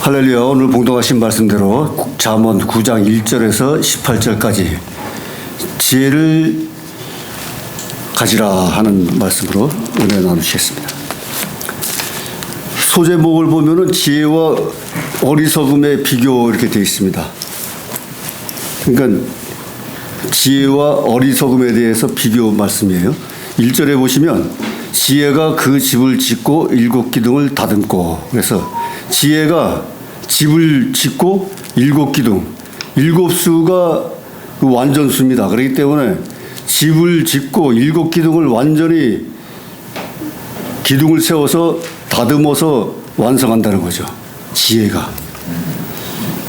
할렐루야. 오늘 봉독하신 말씀대로 잠언 9장 1절에서 18절까지 지혜를 가지라 하는 말씀으로 은혜 나누시겠습니다. 소제목을 보면은 지혜와 어리석음의 비교 이렇게 되어 있습니다. 그러니까 지혜와 어리석음에 대해서 비교 말씀이에요. 1절에 보시면 지혜가 그 집을 짓고 7기둥을 다듬고, 그래서 지혜가 집을 짓고 7기둥, 7수가 그 완전수입니다. 그렇기 때문에 집을 짓고 7기둥을 완전히 기둥을 세워서 다듬어서 완성한다는 거죠. 지혜가.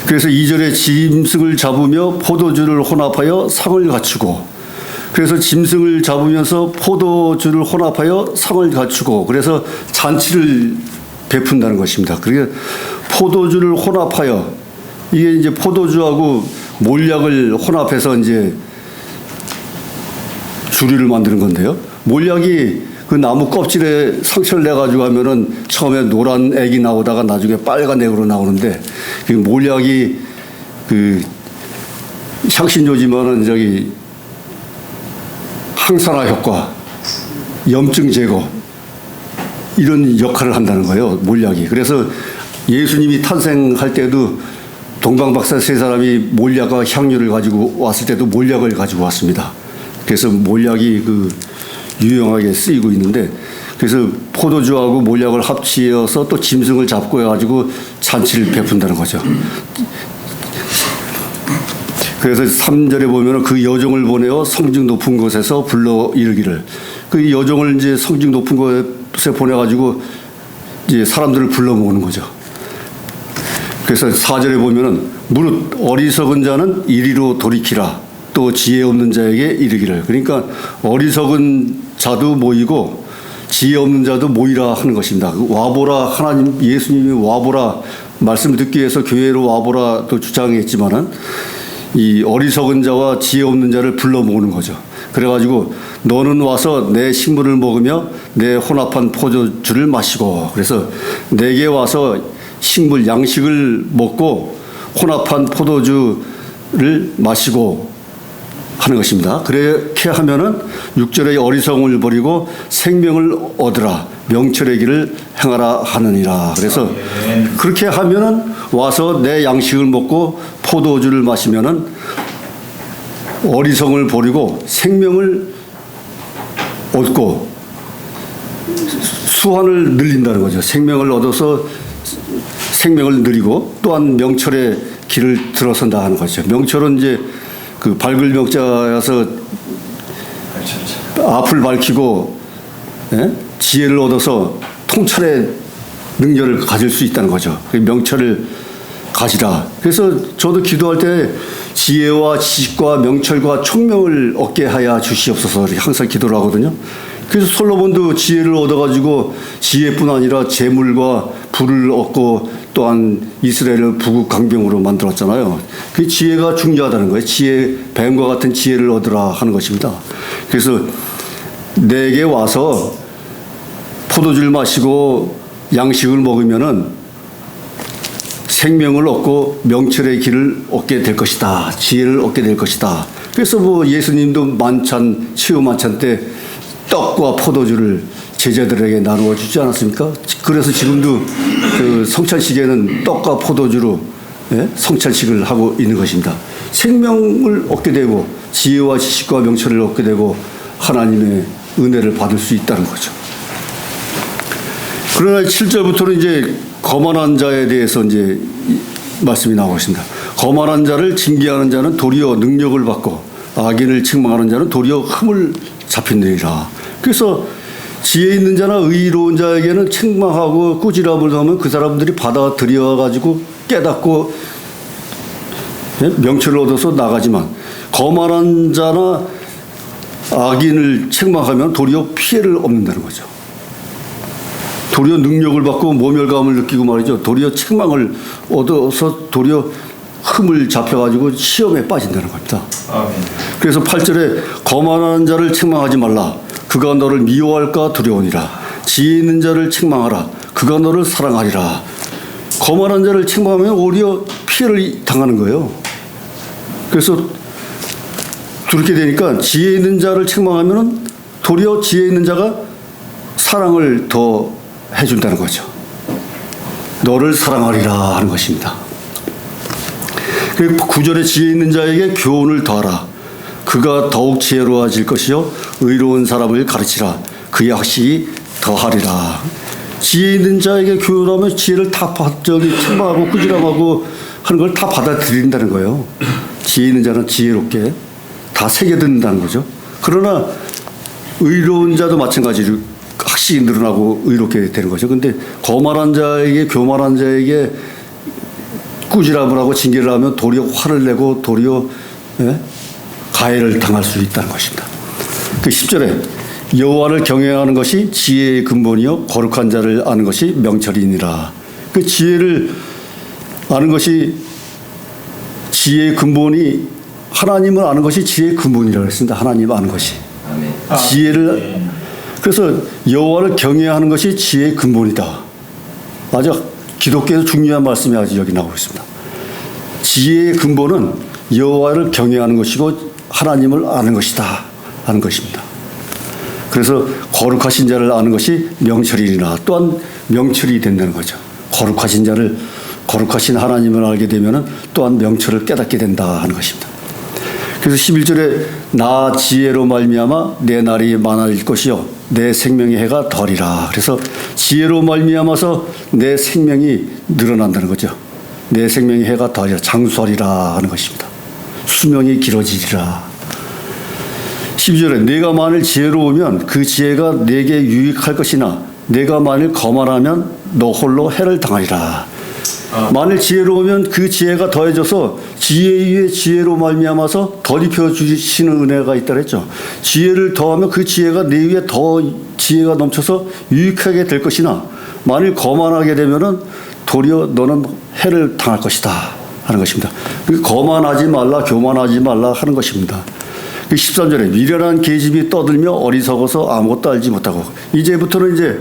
그래서 2절에 짐승을 잡으며 포도주를 혼합하여 상을 갖추고, 그래서 짐승을 잡으면서 포도주를 혼합하여 상을 갖추고, 그래서 잔치를 베푼다는 것입니다. 그러니까 포도주를 혼합하여, 이게 이제 포도주하고 몰약을 혼합해서 이제 주류를 만드는 건데요. 몰약이 그 나무 껍질에 상처를 내가지고 하면은 처음에 노란 액이 나오다가 나중에 빨간 액으로 나오는데, 그 몰약이 그 향신료지만은 저기 항산화 효과, 염증 제거, 이런 역할을 한다는 거예요, 몰약이. 그래서 예수님이 탄생할 때도 동방박사 세 사람이 몰약과 향료를 가지고 왔을 때도 몰약을 가지고 왔습니다. 그래서 몰약이 그 유용하게 쓰이고 있는데, 그래서 포도주하고 몰약을 합치어서 또 짐승을 잡고 해가지고 잔치를 베푼다는 거죠. 그래서 3절에 보면 그 여종을 보내어 성중 높은 곳에서 불러 이르기를, 그 여종을 이제 성중 높은 곳에 보내가지고 이제 사람들을 불러 모으는 거죠. 그래서 4절에 보면은 무릇 어리석은 자는 이리로 돌이키라, 또 지혜 없는 자에게 이르기를. 그러니까 어리석은 자도 모이고 지혜 없는 자도 모이라 하는 것입니다. 와보라, 하나님 예수님이 와보라 말씀을 듣기 위해서 교회로 와보라 또 주장했지만은 이 어리석은 자와 지혜 없는 자를 불러 모으는 거죠. 그래가지고 너는 와서 내 식물을 먹으며 내 혼합한 포도주를 마시고, 그래서 내게 와서 식물 양식을 먹고 혼합한 포도주를 마시고 하는 것입니다. 그렇게 하면은 6절의 어리석음을 버리고 생명을 얻으라, 명철의 길을 행하라 하느니라. 그래서 그렇게 하면은 와서 내 양식을 먹고 포도주를 마시면은 어리석음을 버리고 생명을 얻고 수완을 늘린다는 거죠. 생명을 얻어서 생명을 누리고 또한 명철의 길을 들어선다 하는 것이죠. 명철은 이제 그 밝을 명자여서 앞을 밝히고, 예? 지혜를 얻어서 통찰의 능력을 가질 수 있다는 거죠. 명철을 가지라. 그래서 저도 기도할 때 지혜와 지식과 명철과 총명을 얻게 하여 주시옵소서 이렇게 항상 기도를 하거든요. 그래서 솔로몬도 지혜를 얻어가지고 지혜뿐 아니라 재물과 부를 얻고 또한 이스라엘을 부국 강병으로 만들었잖아요. 그 지혜가 중요하다는 거예요. 지혜, 뱀과 같은 지혜를 얻으라 하는 것입니다. 그래서 내게 와서 포도주를 마시고 양식을 먹으면은 생명을 얻고 명철의 길을 얻게 될 것이다. 지혜를 얻게 될 것이다. 그래서 뭐 예수님도 만찬, 치유 만찬 때 떡과 포도주를 제자들에게 나누어 주지 않았습니까? 그래서 지금도 그 성찬식에는 떡과 포도주로, 예? 성찬식을 하고 있는 것입니다. 생명을 얻게 되고 지혜와 지식과 명철을 얻게 되고 하나님의 은혜를 받을 수 있다는 거죠. 그러나 7절부터는 이제 거만한 자에 대해서 이제 말씀이 나오고 있습니다. 거만한 자를 징계하는 자는 도리어 능력을 받고 악인을 책망하는 자는 도리어 흠을 잡힌느니라. 그래서 지혜 있는 자나 의로운 자에게는 책망하고 꾸지람을 하면 그 사람들이 받아들여 가지고 깨닫고 명철을 얻어서 나가지만, 거만한 자나 악인을 책망하면 도리어 피해를 얻는다는 거죠. 도리어 능력을 받고 모멸감을 느끼고 말이죠. 도리어 책망을 얻어서 도리어 흠을 잡혀가지고 시험에 빠진다는 겁니다. 아멘. 그래서 8절에 거만한 자를 책망하지 말라. 그가 너를 미워할까 두려우니라. 지혜 있는 자를 책망하라. 그가 너를 사랑하리라. 거만한 자를 책망하면 오히려 피해를 당하는 거예요. 그래서 그렇게 되니까 지혜 있는 자를 책망하면 도리어 지혜 있는 자가 사랑을 더 해준다는 거죠. 너를 사랑하리라 하는 것입니다. 그 9절에 지혜 있는 자에게 교훈을 더하라. 그가 더욱 지혜로워질 것이요 의로운 사람을 가르치라. 그의 학식이 더하리라. 지혜 있는 자에게 교훈하면 지혜를 다 책망하고 꾸지람하고 하는 걸 다 받아들인다는 거예요. 지혜 있는 자는 지혜롭게 다 새겨듣는다는 거죠. 그러나 의로운 자도 마찬가지로 학식이 늘어나고 의롭게 되는 거죠. 근데 거만한 자에게 교만한 자에게 꾸지람을 하고 징계를 하면 도리어 화를 내고 도리어 가해를 당할 수 있다는 것입니다. 그 10절에 여호와를 경외하는 것이 지혜의 근본이요 거룩한 자를 아는 것이 명철이니라. 그 지혜를 아는 것이 지혜의 근본이 하나님을 아는 것이 지혜의 근본이라고 했습니다. 하나님 아는 것이. 지혜를 그래서 여호와를 경외하는 것이 지혜의 근본이다. 아주 기독교에서 중요한 말씀이 아주 여기 나오고 있습니다. 지혜의 근본은 여호와를 경외하는 것이고 하나님을 아는 것이다 하는 것입니다. 그래서 거룩하신 자를 아는 것이 명철이니라. 또한 명철이 된다는 거죠. 거룩하신 자를 거룩하신 하나님을 알게 되면 또한 명철을 깨닫게 된다 하는 것입니다. 그래서 11절에 나 지혜로 말미암아 내 날이 많아질 것이요 내 생명의 해가 덜이라. 그래서 지혜로 말미암아서 내 생명이 늘어난다는 거죠. 내 생명의 해가 덜이라. 장수하리라 하는 것입니다. 수명이 길어지리라. 12절에 내가 만일 지혜로우면 그 지혜가 내게 유익할 것이나 내가 만일 거만하면 너 홀로 해를 당하리라. 만일 지혜로우면 그 지혜가 더해져서 지혜 위에 지혜로 말미암아서 덧입혀 주시는 은혜가 있다 그랬죠. 지혜를 더하면 그 지혜가 내 위에 더 지혜가 넘쳐서 유익하게 될 것이나 만일 거만하게 되면은 도리어 너는 해를 당할 것이다 하는 것입니다. 거만하지 말라 교만하지 말라 하는 것입니다. 13절에 미련한 계집이 떠들며 어리석어서 아무것도 알지 못하고. 이제부터는 이제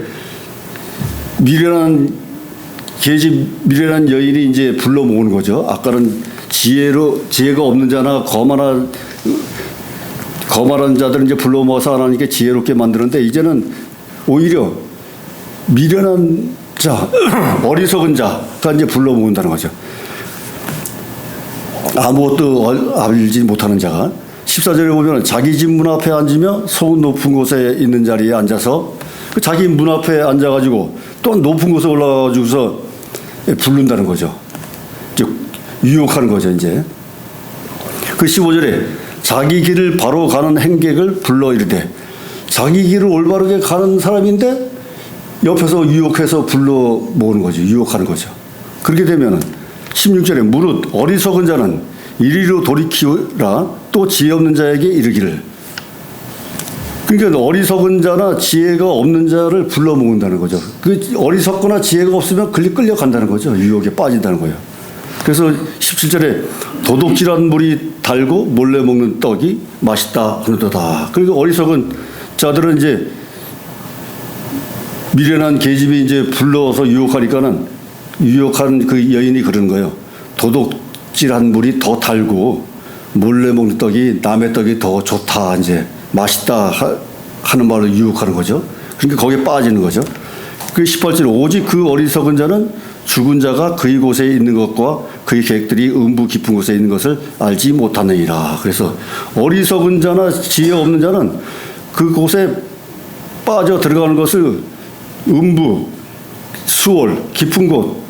미련한 여인이 이제 불러 모으는 거죠. 아까는 지혜가 없는 자나 거만한 자들은 이제 불러 모아서 하나님께 지혜롭게 만드는데 이제는 오히려 미련한 자, 어리석은 자가 이제 불러 모은다는 거죠. 아무것도 알지 못하는 자가. 14절에 보면 자기 집 문 앞에 앉으며 소음 높은 곳에 있는 자리에 앉아서 자기 문 앞에 앉아가지고 또 높은 곳에 올라가가지고서 부른다는 거죠. 유혹하는 거죠, 이제. 그 15절에 자기 길을 바로 가는 행객을 불러 이르되 자기 길을 올바르게 가는 사람인데 옆에서 유혹해서 불러 모으는 거죠. 유혹하는 거죠. 그렇게 되면은 16절에 무릇 어리석은 자는 이리로 돌이키라 또 지혜 없는 자에게 이르기를. 그러니까 어리석은 자나 지혜가 없는 자를 불러 모은다는 거죠. 그 어리석거나 지혜가 없으면 끌려간다는 거죠. 유혹에 빠진다는 거예요. 그래서 17절에 도둑질한 물이 달고 몰래 먹는 떡이 맛있다 하는도다. 그리고 어리석은 자들은 이제 미련한 계집이 이제 불러서 유혹하니까는 유혹한 그 여인이 그러는 거예요. 도둑질한 물이 더 달고 몰래 먹는 떡이 남의 떡이 더 좋다 이제 맛있다 하는 말로 유혹하는 거죠. 그러니까 거기에 빠지는 거죠. 그 18절 오직 그 어리석은 자는 죽은 자가 그의 곳에 있는 것과 그의 계획들이 음부 깊은 곳에 있는 것을 알지 못하느니라. 그래서 어리석은 자나 지혜 없는 자는 그곳에 빠져 들어가는 것을 음부, 수월, 깊은 곳,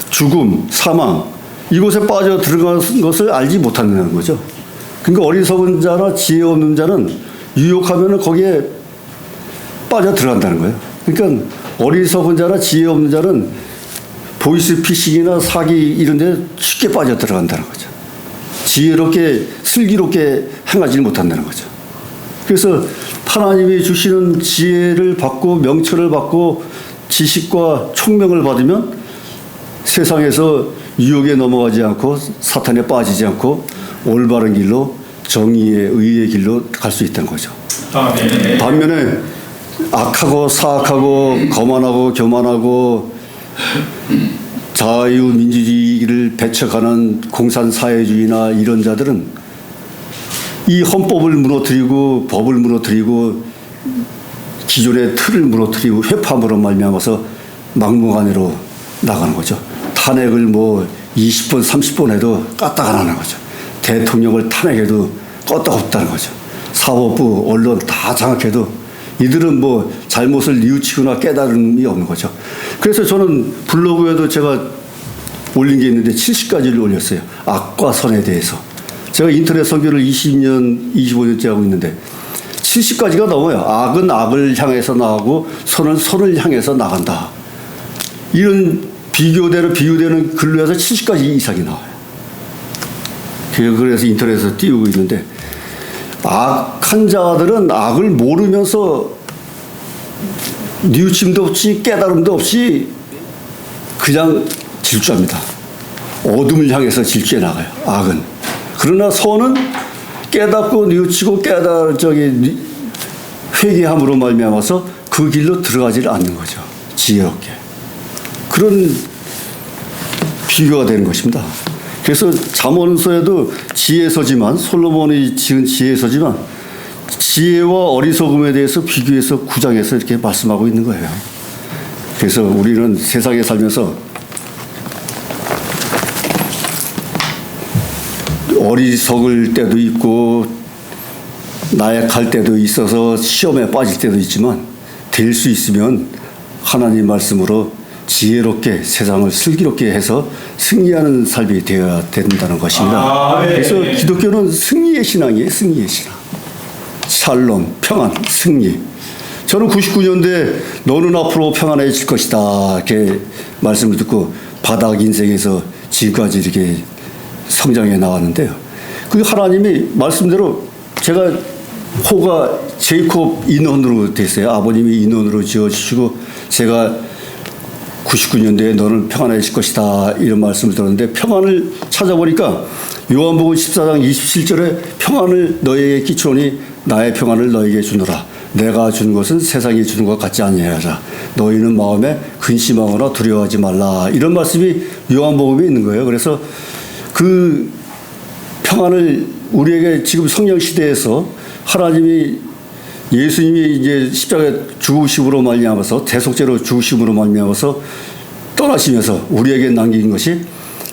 죽음, 사망 이곳에 빠져 들어가는 것을 알지 못한다는 거죠. 그러니까 어리석은 자나 지혜 없는 자는 유혹하면 거기에 빠져 들어간다는 거예요. 그러니까 어리석은 자나 지혜 없는 자는 보이스피싱이나 사기 이런 데 쉽게 빠져 들어간다는 거죠. 지혜롭게 슬기롭게 행하지 못한다는 거죠. 그래서 하나님이 주시는 지혜를 받고 명철을 받고 지식과 총명을 받으면 세상에서 유혹에 넘어가지 않고 사탄에 빠지지 않고 올바른 길로 정의의 의의 길로 갈 수 있다는 거죠. 반면에 악하고 사악하고 거만하고 교만하고 자유민주주의를 배척하는 공산사회주의나 이런 자들은 이 헌법을 무너뜨리고 법을 무너뜨리고 기존의 틀을 무너뜨리고 회파함으로 말미암아서 막무가내로 나가는 거죠. 탄핵을 뭐 20번, 30번 해도 까딱 안 하는 거죠. 대통령을 탄핵해도 껐다없다는 거죠. 사법부, 언론 다 장악해도 이들은 뭐 잘못을 뉘우치거나 깨달음이 없는 거죠. 그래서 저는 블로그에도 제가 올린 게 있는데 70가지를 올렸어요. 악과 선에 대해서. 제가 인터넷 선교를 20년, 25년째 하고 있는데 70가지가 넘어요. 악은 악을 향해서 나가고 선은 선을 향해서 나간다. 이런 비교되는 글로 해서 70가지 이상이 나와요. 그래서 인터넷에서 띄우고 있는데 악한 자들은 악을 모르면서 뉘우침도 없이 깨달음도 없이 그냥 질주합니다. 어둠을 향해서 질주해 나가요. 악은. 그러나 선은 깨닫고 뉘우치고 회개함으로 말미암아서 그 길로 들어가지 않는 거죠. 지혜롭게. 그런 비교가 되는 것입니다. 그래서 잠언서에도 지혜서지만 솔로몬이 지은 지혜서지만 지혜와 어리석음에 대해서 비교해서 9장에서 이렇게 말씀하고 있는 거예요. 그래서 우리는 세상에 살면서 어리석을 때도 있고 나약할 때도 있어서 시험에 빠질 때도 있지만 될 수 있으면 하나님 말씀으로 지혜롭게 세상을 슬기롭게 해서 승리하는 삶이 되어야 된다는 것입니다. 그래서 기독교는 승리의 신앙이에요. 승리의 신앙. 샬롬, 평안, 승리. 저는 99년도에 너는 앞으로 평안해질 것이다 이렇게 말씀을 듣고 바닥 인생에서 지금까지 이렇게 성장해 나왔는데요. 그 하나님이 말씀대로 제가 호가 제이콥 인원으로 됐어요. 아버님이 인원으로 지어주시고 제가 99년도에 너는 평안해질 것이다 이런 말씀을 들었는데 평안을 찾아보니까 요한복음 14장 27절에 평안을 너에게 끼치오니 나의 평안을 너에게 주노라. 내가 준 것은 세상이 주는 것 같지 아니하라. 너희는 마음에 근심하거나 두려워하지 말라. 이런 말씀이 요한복음에 있는 거예요. 그래서 그 평안을 우리에게 지금 성령 시대에서 하나님이 예수님이 이제 십자가에 죽으심으로 말미암아서 대속죄로 죽으심으로 말미암아서 떠나시면서 우리에게 남긴 것이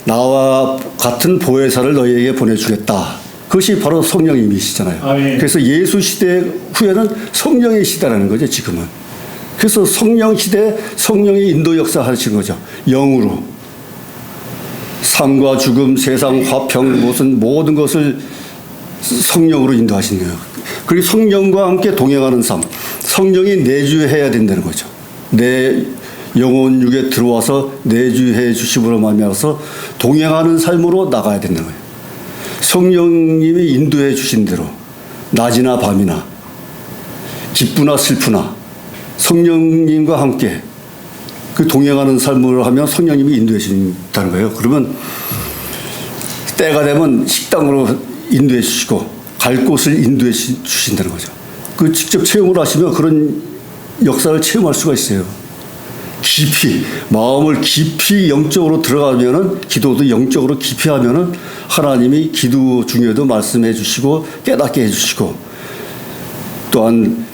나와 같은 보혜사를 너희에게 보내주겠다. 그것이 바로 성령님이시잖아요. 그래서 예수 시대 후에는 성령의 시대라는 거죠. 지금은. 그래서 성령 시대 성령의 인도 역사 하시는 거죠. 영으로. 삶과 죽음, 세상 화평 무슨 모든 것을 성령으로 인도하시는 거예요. 그리고 성령과 함께 동행하는 삶. 성령이 내주해야 된다는 거죠. 내 영혼 육에 들어와서 내주해 주심으로 말미암아서 동행하는 삶으로 나가야 된다는 거예요. 성령님이 인도해 주신 대로 낮이나 밤이나 기쁘나 슬프나 성령님과 함께 그 동행하는 삶으로 하면 성령님이 인도해 주신다는 거예요. 그러면 때가 되면 식당으로 인도해 주시고 갈 곳을 인도해 주신다는 거죠. 그 직접 체험을 하시면 그런 역사를 체험할 수가 있어요. 깊이 마음을 깊이 영적으로 들어가면은 기도도 영적으로 깊이 하면은 하나님이 기도 중에도 말씀해 주시고 깨닫게 해 주시고 또한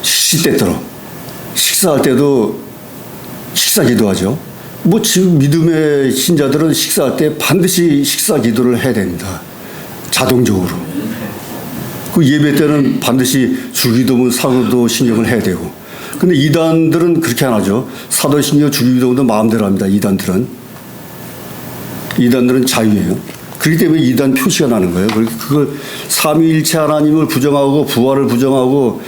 시시때때로 식사할 때도 식사 기도하죠. 뭐 지금 믿음의 신자들은 식사할 때 반드시 식사 기도를 해야 됩니다. 자동적으로. 그 예배 때는 반드시 주기도문 사도 신경을 해야 되고. 근데 이단들은 그렇게 안 하죠. 사도신경 주기도문도 마음대로 합니다. 이단들은 자유예요. 그렇기 때문에 이단 표시가 나는 거예요. 그걸 삼위일체 하나님을 부정하고 부활을 부정하고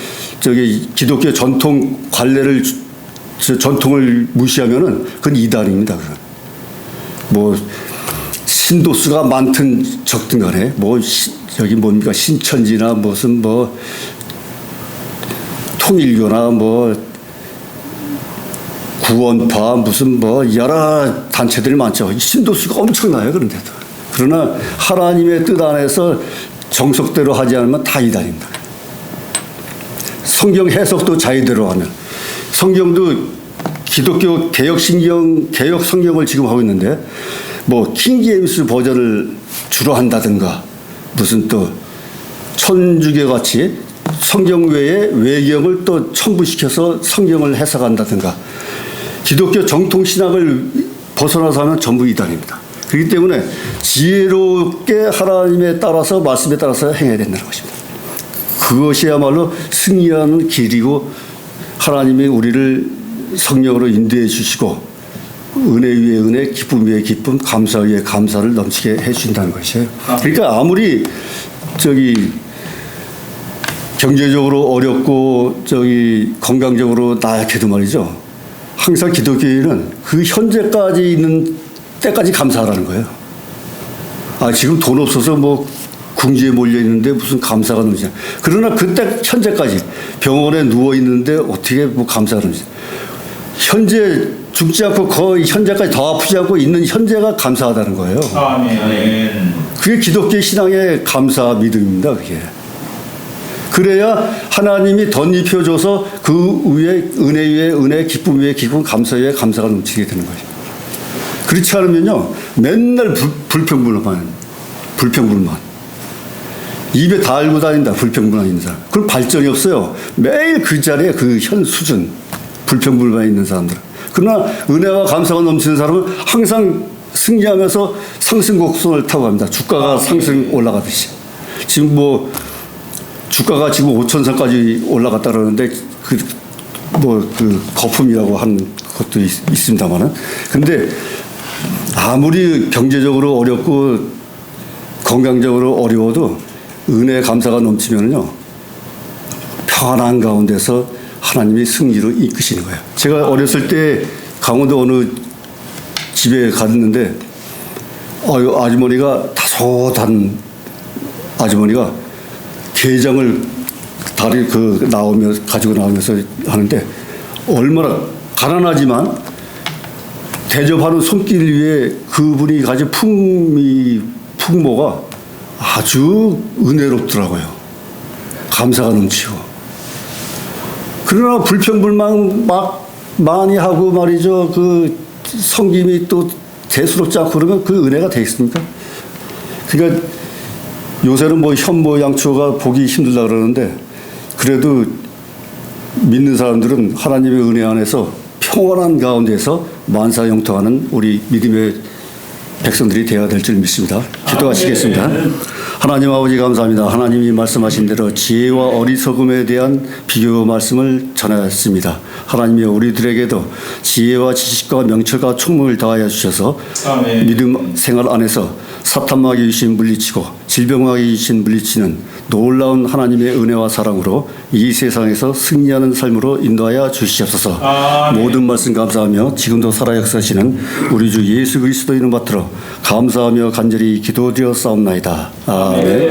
기독교 전통 관례를 전통을 무시하면은 그건 이단입니다. 그건. 뭐 신도수가 많든 적든 간에 저기 뭡니까 신천지나 무슨 뭐 통일교나 뭐 구원파 무슨 뭐 여러 단체들이 많죠. 신도수가 엄청나요. 그런데도. 그러나 하나님의 뜻 안에서 정석대로 하지 않으면 다 이단입니다. 성경 해석도 자유대로 하면 성경도 기독교 개혁 성경을 지금 하고 있는데 뭐 킹제임스 버전을 주로 한다든가 무슨 또 천주교 같이 성경 외에 외경을 또 첨부시켜서 성경을 해석한다든가 기독교 정통 신학을 벗어나서 하면 전부 이단입니다. 그렇기 때문에 지혜롭게 하나님에 따라서 말씀에 따라서 행해야 된다는 것입니다. 그것이야말로 승리하는 길이고 하나님이 우리를 성령으로 인도해 주시고 은혜 위에 은혜, 기쁨 위에 기쁨, 감사 위에 감사를 넘치게 해 주신다는 것이에요. 그러니까 아무리 경제적으로 어렵고 건강적으로 나약해도 말이죠. 항상 기독교인은 그 현재까지 있는 때까지 감사하라는 거예요. 지금 돈 없어서 뭐 궁지에 몰려 있는데 무슨 감사가 넘치냐. 그러나 그때 현재까지 병원에 누워 있는데 어떻게 뭐 감사가 넘치냐. 현재 죽지 않고 거의 현재까지 더 아프지 않고 있는 현재가 감사하다는 거예요. 아멘. 그게 기독교 신앙의 감사 믿음입니다. 그게. 그래야 하나님이 덧입혀줘서 그 위에 은혜 위에 은혜, 기쁨 위에 기쁨, 감사 위에 감사가 넘치게 되는 거예요. 그렇지 않으면요 맨날 불평불만 입에 다 알고 다닌다. 불평불만 있는 사람. 그럼 발전이 없어요. 매일 그 자리에 그 현 수준 불평불만 있는 사람들. 그러나 은혜와 감사가 넘치는 사람은 항상 승리하면서 상승 곡선을 타고 갑니다. 주가가 상승 올라가듯이. 지금 뭐 주가가 지금 5,000선까지 올라갔다 그러는데 그 거품이라고 한 것도 있습니다만은. 근데 아무리 경제적으로 어렵고 건강적으로 어려워도 은혜 감사가 넘치면요 평안한 가운데서 하나님이 승리로 이끄시는 거예요. 제가 어렸을 때 강원도 어느 집에 갔는데 아주머니가 다소한 아주머니가 게장을 다리 가지고 나오면서 하는데 얼마나 가난하지만 대접하는 손길 위에 그분이 가진 풍모가 아주 은혜롭더라고요. 감사가 넘치고. 그러나 불평불만 막 많이 하고 말이죠. 그 섬김이 또 대수롭지 않고 그러면 그 은혜가 되겠습니까? 그러니까 요새는 뭐 현모 양초가 보기 힘들다 그러는데 그래도 믿는 사람들은 하나님의 은혜 안에서 평안한 가운데서 만사형통하는 우리 믿음의 백성들이 되어야 될 줄 믿습니다. 기도하시겠습니다. 하나님 아버지 감사합니다. 하나님이 말씀하신 대로 지혜와 어리석음에 대한 비교 말씀을 전하였습니다. 하나님이 우리들에게도 지혜와 지식과 명철과 총명을 다하여 주셔서 믿음 생활 안에서 사탄마귀 귀신 물리치고 질병마귀 귀신 물리치는 놀라운 하나님의 은혜와 사랑으로 이 세상에서 승리하는 삶으로 인도하여 주시옵소서. 모든 말씀 감사하며 지금도 살아 역사하시는 우리 주 예수 그리스도 이름 받들어 감사하며 간절히 기도드려 싸움나이다. 아멘.